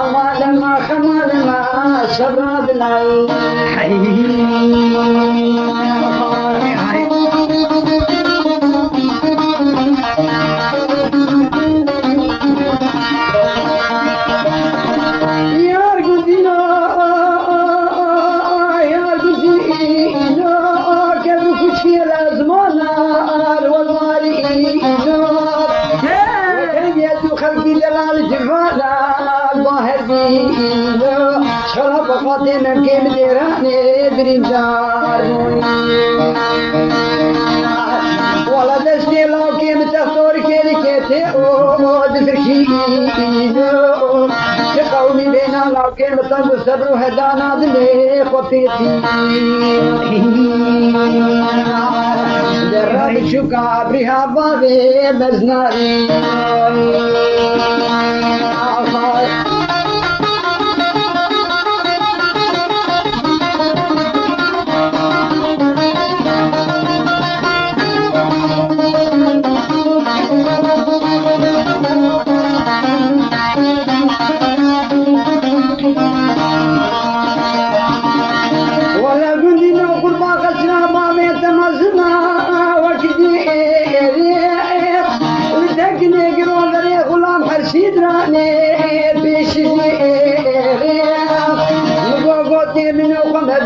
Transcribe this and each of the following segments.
أمالنا خمالنا شباب العين شرب فاطمة كيم ديراني بريدار ولا دستي لو كيم تختار كيري كيتي أود فركيدو تقومي بينا لو كيم تنبو صبر هدانا دلي خطيتي جرب شوكا بريها بابي مزناري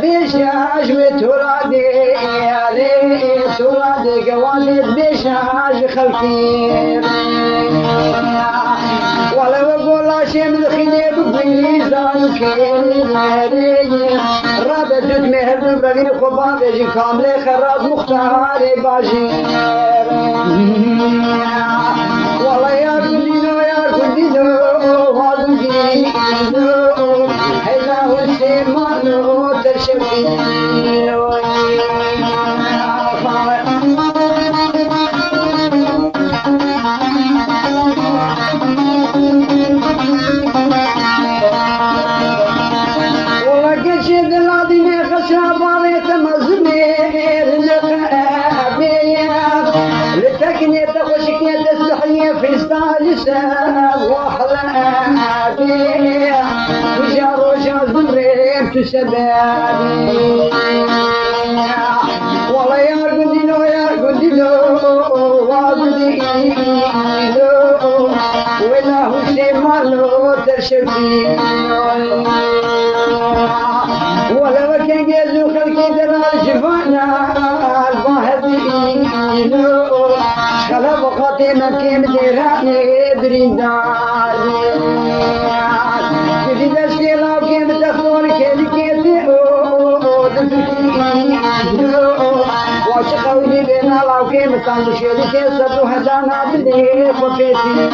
بيشاش وترادي عليه ترادي قوالد بيشاش خلفين ولا بقول شيء من خليب بليزان كيري رابطت مهر بغير خباب يجي كامل خراج مختار باجي والله يا كلينو يا كلينو هادو هلا والسيمانو ترشبينو شبابي والله يا قدينو يا قدينو وقدينو ولا هو سيمالو ترشبينو ولا وكان جيزو خلقي درال شفانا الباهدينو خلق خاطينا كيم ديراني بريداري كذي دستي لو كيم تخطور كذي واشقوني بين الله وكيم تنشيري كيسة هدانا بدي وفيتي